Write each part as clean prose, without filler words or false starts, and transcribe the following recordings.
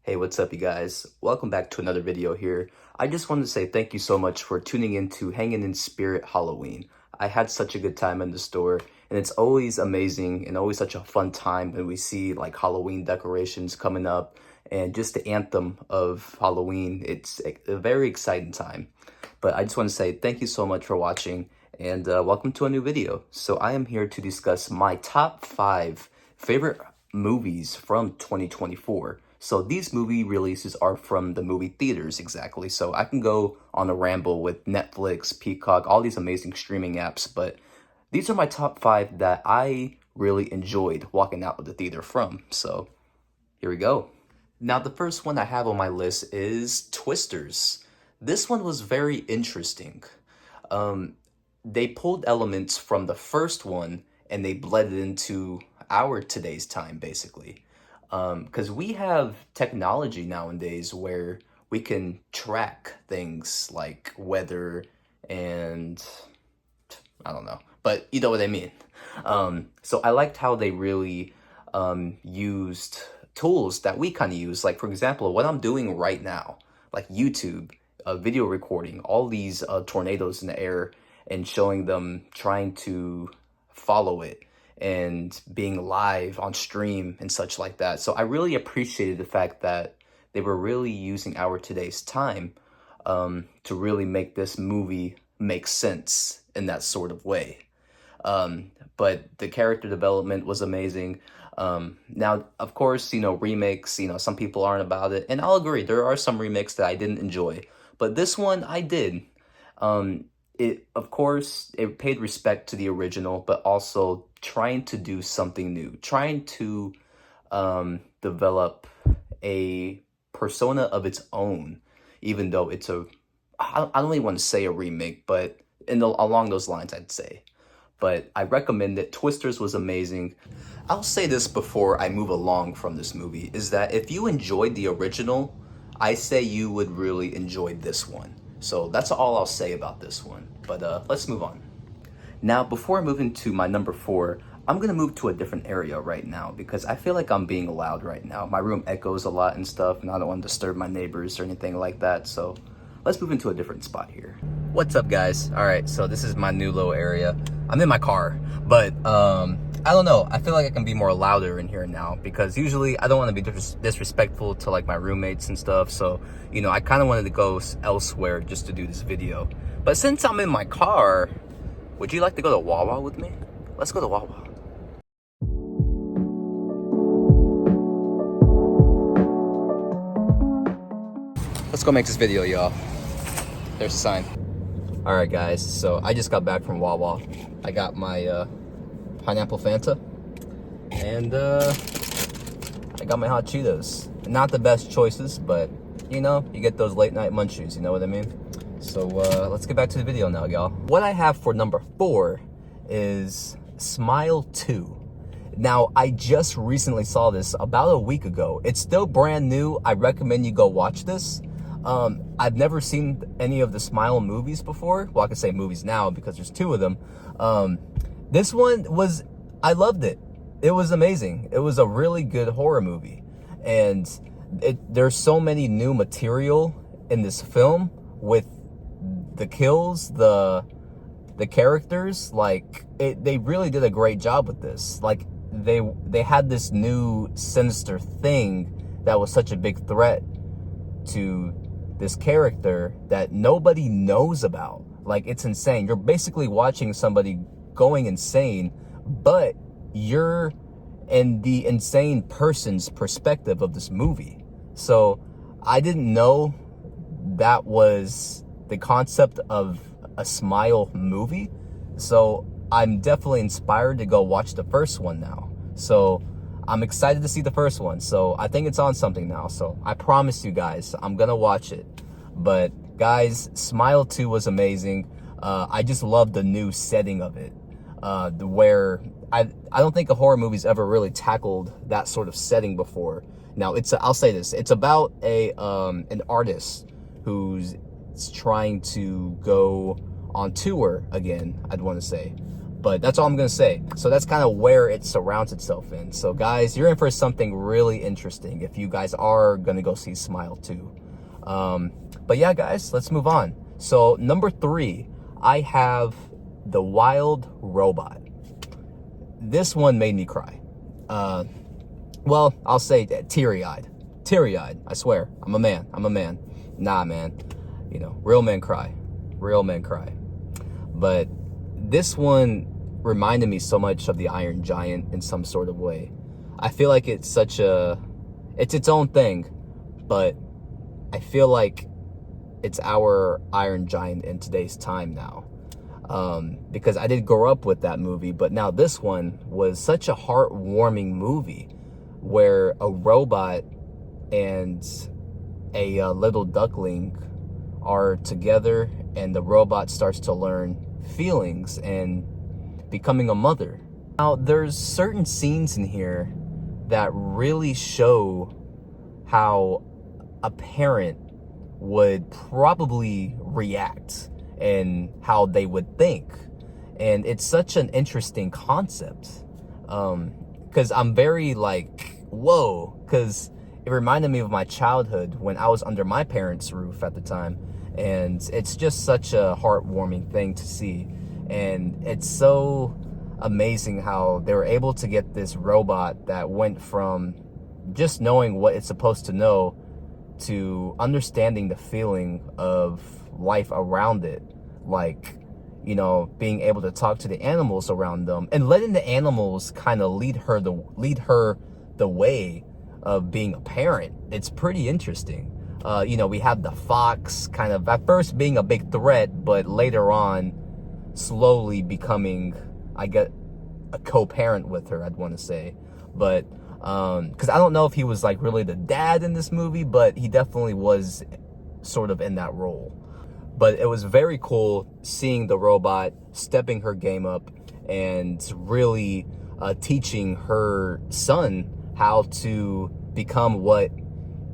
Hey, what's up, you guys? Welcome back to another video here. I just wanted to say thank you so much for tuning in to Hanging in Spirit Halloween. I had such a good time in the store, and it's always amazing and always such a fun time when we see like Halloween decorations coming up and just the anthem of Halloween. It's a very exciting time. But I just want to say thank you so much for watching and welcome to a new video. So I am here to discuss my top 5 favorite movies from 2024. So these movie releases are from the movie theaters exactly. So I can go on a ramble with Netflix, Peacock, all these amazing streaming apps, but these are my top 5 that I really enjoyed walking out of the theater from. So here we go. Now the first one I have on my list is Twisters. This one was very interesting. They pulled elements from the first one and they bled it into our today's time, basically. Because we have technology nowadays where we can track things like weather and I don't know, but you know what I mean. So I liked how they really used tools that we kind of use. Like, for example, what I'm doing right now, like YouTube, video recording, all these tornadoes in the air and showing them trying to follow it and being live on stream and such like that. So I really appreciated the fact that they were really using our today's time to really make this movie make sense in that sort of way. But the character development was amazing. Now, of course, remakes, some people aren't about it. And I'll agree, there are some remakes that I didn't enjoy. But this one, I did. Of course, it paid respect to the original, but also trying to do something new, trying to develop a persona of its own, even though it's I don't even want to say a remake, but along those lines, I'd say. But I recommend it. Twisters was amazing. I'll say this before I move along from this movie, is that if you enjoyed the original, I say you would really enjoy this one. So that's all I'll say about this one. But let's move on. Now, before moving to my number 4, I'm going to move to a different area right now because I feel like I'm being loud right now. My room echoes a lot and stuff, and I don't want to disturb my neighbors or anything like that. So let's move into a different spot here. What's up, guys? All right, so this is my new little area. I'm in my car, but I don't know. I feel like I can be more louder in here now because usually I don't want to be disrespectful to like my roommates and stuff. So, I kind of wanted to go elsewhere just to do this video. But since I'm in my car, would you like to go to Wawa with me? Let's go to Wawa. Let's go make this video, y'all. There's a sign. All right, guys. So I just got back from Wawa. I got my pineapple Fanta, and I got my hot Cheetos. Not the best choices, but you get those late night munchies, you know what I mean? So let's get back to the video now, y'all. What I have for number 4 is Smile 2. Now, I just recently saw this about a week ago. It's still brand new. I recommend you go watch this. I've never seen any of the Smile movies before. Well, I can say movies now because there's 2 of them. This one I loved it. It was amazing. It was a really good horror movie. And there's so many new material in this film with the kills, the characters. Like, they really did a great job with this. Like, they had this new sinister thing that was such a big threat to this character that nobody knows about. Like, it's insane. You're basically watching somebody going insane, but you're in the insane person's perspective of this movie. So I didn't know that was the concept of a Smile movie. So I'm definitely inspired to go watch the first one now. So I'm excited to see the first one. So I think it's on something now. So I promise you guys, I'm gonna watch it. But guys, Smile 2 was amazing. I just love the new setting of it. Where I don't think a horror movie's ever really tackled that sort of setting before. Now I'll say this, it's about an artist who's trying to go on tour again, I'd want to say. But that's all I'm gonna say. So that's kind of where it surrounds itself in. So guys, you're in for something really interesting if you guys are gonna go see Smile 2. But yeah, guys, let's move on. So number 3, I have The Wild Robot. This one made me cry. Well, I'll say teary-eyed. Teary-eyed, I swear. I'm a man. Nah, man. You know, real men cry. Real men cry. But this one reminded me so much of the Iron Giant in some sort of way. I feel like it's its own thing, but I feel like it's our Iron Giant in today's time now. Because I did grow up with that movie, but now this one was such a heartwarming movie where a robot and a little duckling are together, and the robot starts to learn feelings and becoming a mother. Now, there's certain scenes in here that really show how a parent would probably react and how they would think. And it's such an interesting concept. Because I'm very like, whoa, because it reminded me of my childhood when I was under my parents' roof at the time. And it's just such a heartwarming thing to see. And it's so amazing how they were able to get this robot that went from just knowing what it's supposed to know to understanding the feeling of life around it. Like, you know, being able to talk to the animals around them and letting the animals kind of lead her the way of being a parent. It's pretty interesting. You know, we have the fox kind of at first being a big threat, but later on slowly becoming, I get, a co-parent with her, I'd want to say. But because I don't know if he was like really the dad in this movie, but he definitely was sort of in that role. But it was very cool seeing the robot stepping her game up and really teaching her son how to become what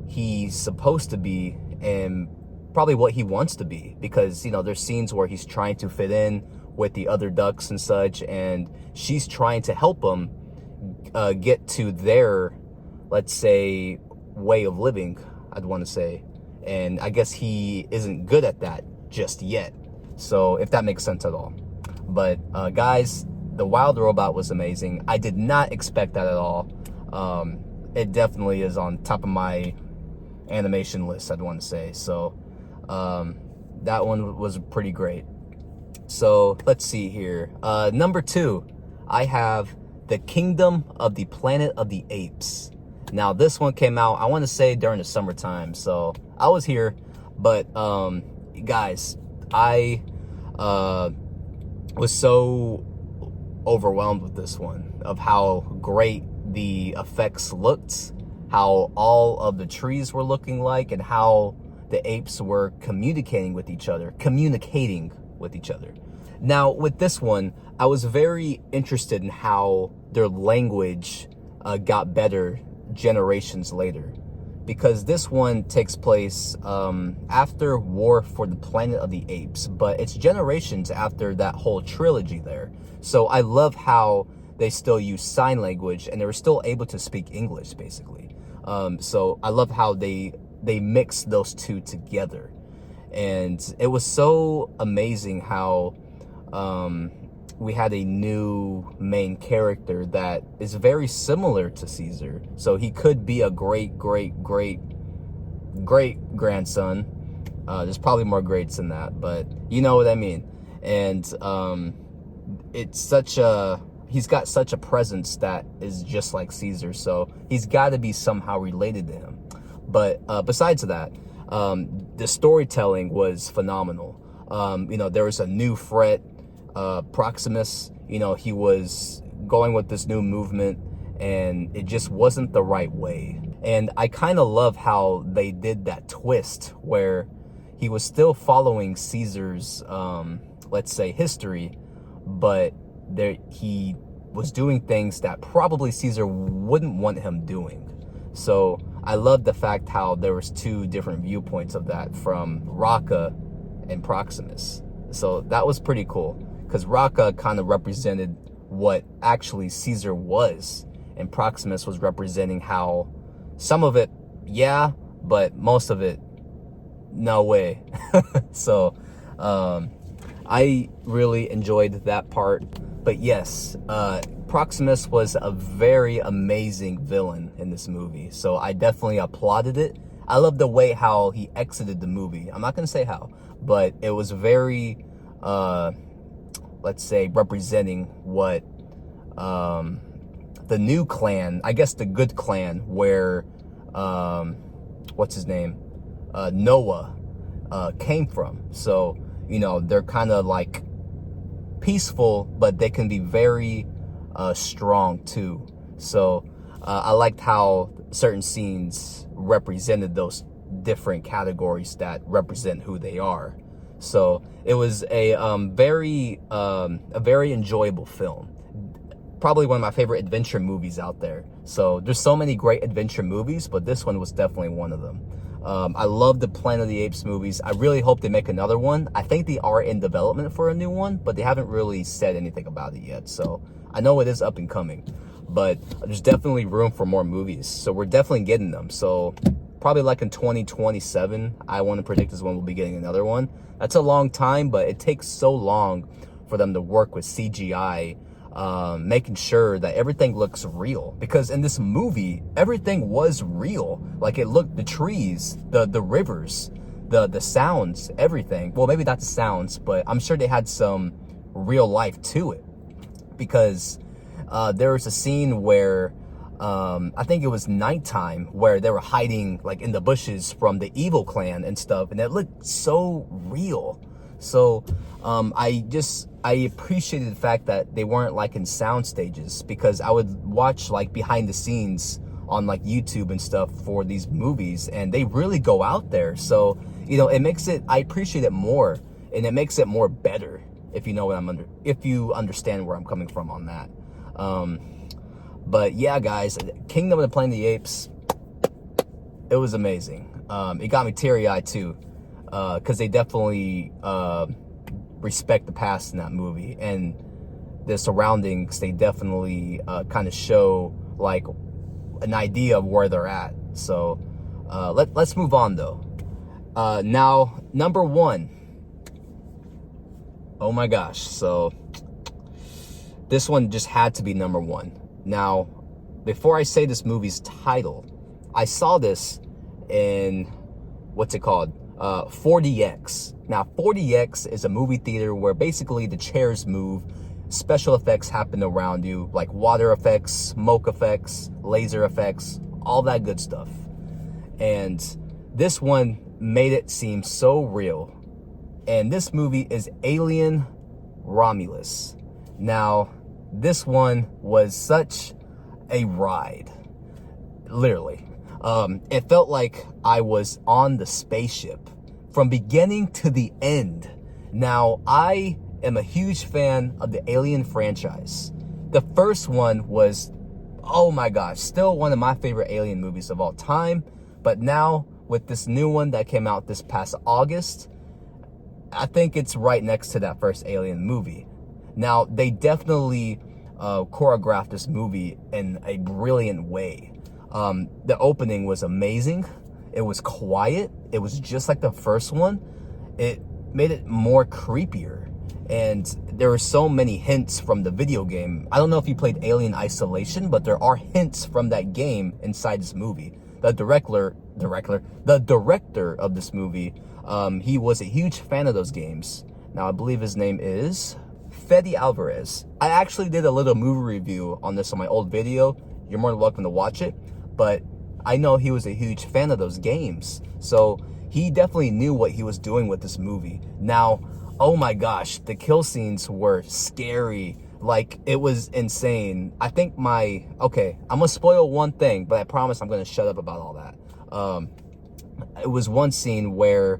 he's supposed to be and probably what he wants to be. Because, you know, there's scenes where he's trying to fit in with the other ducks and such, and she's trying to help him get to their, let's say, way of living, I'd want to say. And I guess he isn't good at that just yet. So if that makes sense at all. But guys, The Wild Robot was amazing. I did not expect that at all. It definitely is on top of my animation list, I'd want to say. So that one was pretty great. So let's see here. Number 2, I have The Kingdom of the Planet of the Apes. Now this one came out, I want to say, during the summertime, so I was here. But guys, I was so overwhelmed with this one, of how great the effects looked, how all of the trees were looking like, and how the apes were communicating with each other. Now with this one, I was very interested in how their language got better generations later, because this one takes place after War for the Planet of the Apes, but it's generations after that whole trilogy there. So I love how they still use sign language and they were still able to speak English, basically. So I love how they mix those two together. And it was so amazing how we had a new main character that is very similar to Caesar. So he could be a great grandson. There's probably more greats than that, but you know what I mean. And it's such a, he's got such a presence that is just like Caesar, so he's got to be somehow related to him. But besides that, the storytelling was phenomenal. You know, there was a new threat, Proximus. You know, he was going with this new movement, and it just wasn't the right way. And I kind of love how they did that twist where he was still following Caesar's, let's say, history, but he was doing things that probably Caesar wouldn't want him doing. So I love the fact how there was two different viewpoints of that from Rocca and Proximus. So that was pretty cool, because Raka kind of represented what actually Caesar was, and Proximus was representing how some of it, yeah, but most of it, no way. So I really enjoyed that part. But yes, Proximus was a very amazing villain in this movie, so I definitely applauded it. I love the way how he exited the movie. I'm not gonna say how, but it was very let's say representing what the new clan, I guess the good clan, where what's his name, Noah, came from. So, you know, they're kind of like peaceful, but they can be very strong too. So I liked how certain scenes represented those different categories that represent who they are. So it was a very enjoyable film. Probably one of my favorite adventure movies out there. So there's so many great adventure movies, but this one was definitely one of them. I love the Planet of the Apes movies. I really hope they make another one. I think they are in development for a new one, but they haven't really said anything about it yet. So I know it is up and coming, but there's definitely room for more movies. So we're definitely getting them. So probably like in 2027, I want to predict is when we'll be getting another one. That's a long time, but it takes so long for them to work with CGI, making sure that everything looks real, because in this movie everything was real. Like, it looked, the trees, the rivers, the sounds, everything. Well, maybe not the sounds, but I'm sure they had some real life to it, because there was a scene where I think it was nighttime, where they were hiding like in the bushes from the evil clan and stuff, and it looked so real. So I appreciated the fact that they weren't like in sound stages, because I would watch like behind the scenes on like YouTube and stuff for these movies, and they really go out there. So, you know, it makes it, I appreciate it more, and it makes it more better, if you know what if you understand where I'm coming from on that. But yeah, guys, Kingdom of the Planet of the Apes, it was amazing. It got me teary-eyed too, because they definitely respect the past in that movie, and the surroundings, they definitely kind of show like an idea of where they're at. So let's move on though. Now, number one. Oh my gosh, so this one just had to be number one. Now, before I say this movie's title, I saw this in, what's it called? 4DX. Now, 4DX is a movie theater where basically the chairs move, special effects happen around you, like water effects, smoke effects, laser effects, all that good stuff. And this one made it seem so real. And this movie is Alien Romulus. Now, this one was such a ride, literally. It felt like I was on the spaceship from beginning to the end. Now, I am a huge fan of the Alien franchise. The first one was, oh my gosh, still one of my favorite Alien movies of all time. But now, with this new one that came out this past August, I think it's right next to that first Alien movie. Now, they definitely choreographed this movie in a brilliant way. The opening was amazing. It was quiet. It was just like the first one. It made it more creepier. And there were so many hints from the video game. I don't know if you played Alien Isolation, but there are hints from that game inside this movie. The director of this movie, he was a huge fan of those games. Now, I believe his name is Fede Alvarez. I actually did a little movie review on this on my old video. You're more than welcome to watch it. But I know he was a huge fan of those games. So he definitely knew what he was doing with this movie. Now, oh my gosh, the kill scenes were scary. Like, it was insane. I think okay, I'm gonna spoil one thing, but I promise I'm gonna shut up about all that. It was one scene where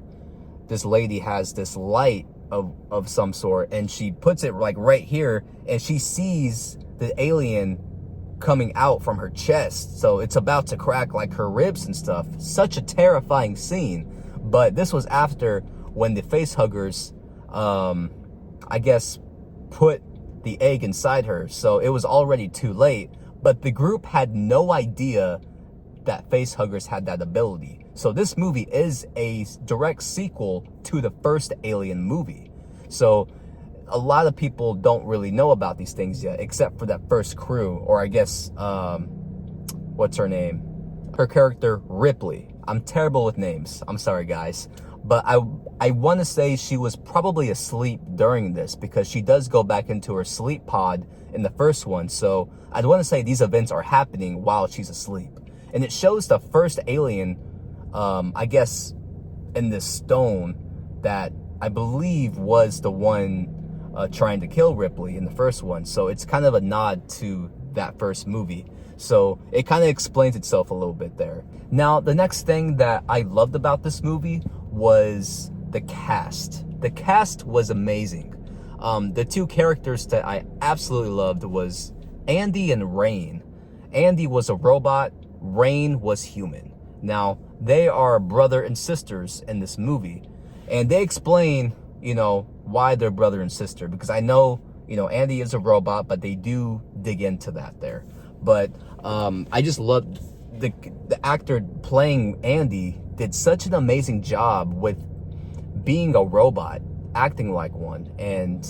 this lady has this light of some sort, and she puts it like right here, and she sees the alien coming out from her chest, so it's about to crack like her ribs and stuff. Such a terrifying scene. But this was after when the face huggers, I guess, put the egg inside her, so it was already too late. But the group had no idea that facehuggers had that ability. So this movie is a direct sequel to the first Alien movie. So a lot of people don't really know about these things yet, except for that first crew, or I guess, what's her name? Her character, Ripley. I'm terrible with names. I'm sorry, guys. But I want to say she was probably asleep during this, because she does go back into her sleep pod in the first one. So I'd want to say these events are happening while she's asleep. And it shows the first alien, I guess, in this stone that I believe was the one trying to kill Ripley in the first one. So it's kind of a nod to that first movie. So it kind of explains itself a little bit there. Now, the next thing that I loved about this movie was the cast. The cast was amazing. The two characters that I absolutely loved was Andy and Rain. Andy was a robot, Rain was human. Now, they are brother and sisters in this movie. And they explain, you know, why they're brother and sister. Because I know, you know, Andy is a robot, but they do dig into that there. But I just love the actor playing Andy did such an amazing job with being a robot, acting like one, and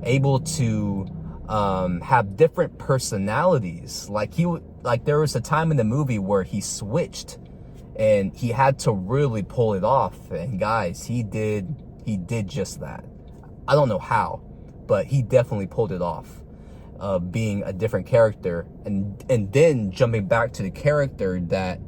able to have different personalities. Like there was a time in the movie where he switched, and he had to really pull it off. And guys, he did just that. I don't know how, but he definitely pulled it off. Being a different character and then jumping back to the character that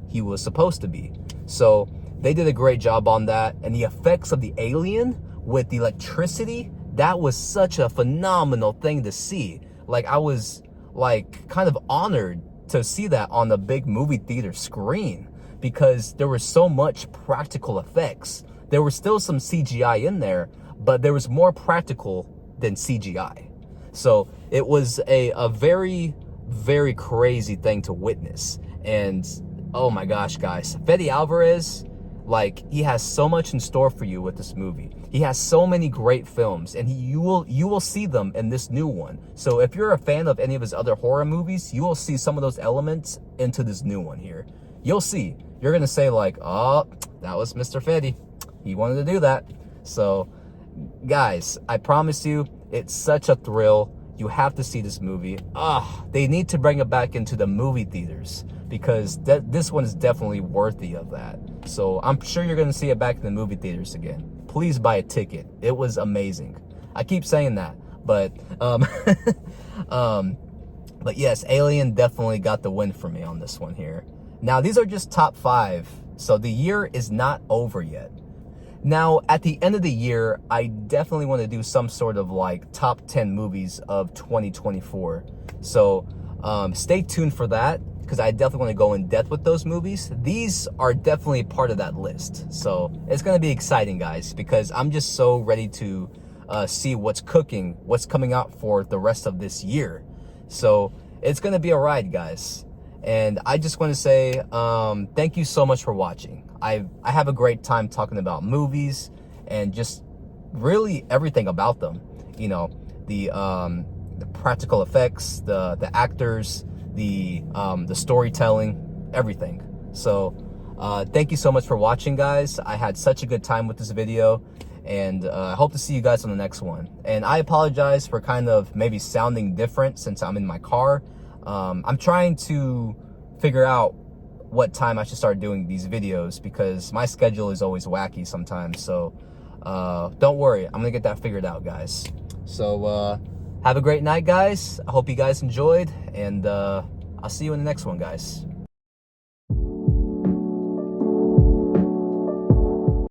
he was supposed to be. So they did a great job on that. And the effects of the alien with the electricity, that was such a phenomenal thing to see. Like, I was like kind of honored to see that on the big movie theater screen, because there was so much practical effects. There was still some CGI in there, but there was more practical than CGI. So it was a very, very crazy thing to witness. And oh my gosh, guys, Fede Alvarez, like, he has so much in store for you with this movie. He has so many great films, and you will see them in this new one. So if you're a fan of any of his other horror movies, you will see some of those elements into this new one here. You'll see. You're gonna say like, oh, that was Mr. Fede. He wanted to do that. So guys, I promise you, it's such a thrill. You have to see this movie. They need to bring it back into the movie theaters, because this one is definitely worthy of that. So I'm sure you're going to see it back in the movie theaters again. Please buy a ticket. It was amazing. I keep saying that, but but yes, Alien definitely got the win for me on this one here. Now, these are just top 5, so the year is not over yet. Now, at the end of the year, I definitely want to do some sort of like top 10 movies of 2024. So stay tuned for that, because I definitely want to go in depth with those movies. These are definitely part of that list. So it's going to be exciting, guys, because I'm just so ready to see what's cooking, what's coming out for the rest of this year. So it's going to be a ride, guys. And I just want to say thank you so much for watching. I have a great time talking about movies and just really everything about them. You know, the practical effects, the actors, the storytelling, everything. So thank you so much for watching, guys. I had such a good time with this video, and I hope to see you guys on the next one. And I apologize for kind of maybe sounding different since I'm in my car. I'm trying to figure out what time I should start doing these videos, because my schedule is always wacky sometimes. So don't worry, I'm gonna get that figured out, guys. So have a great night, guys. I hope you guys enjoyed, and I'll see you in the next one, guys.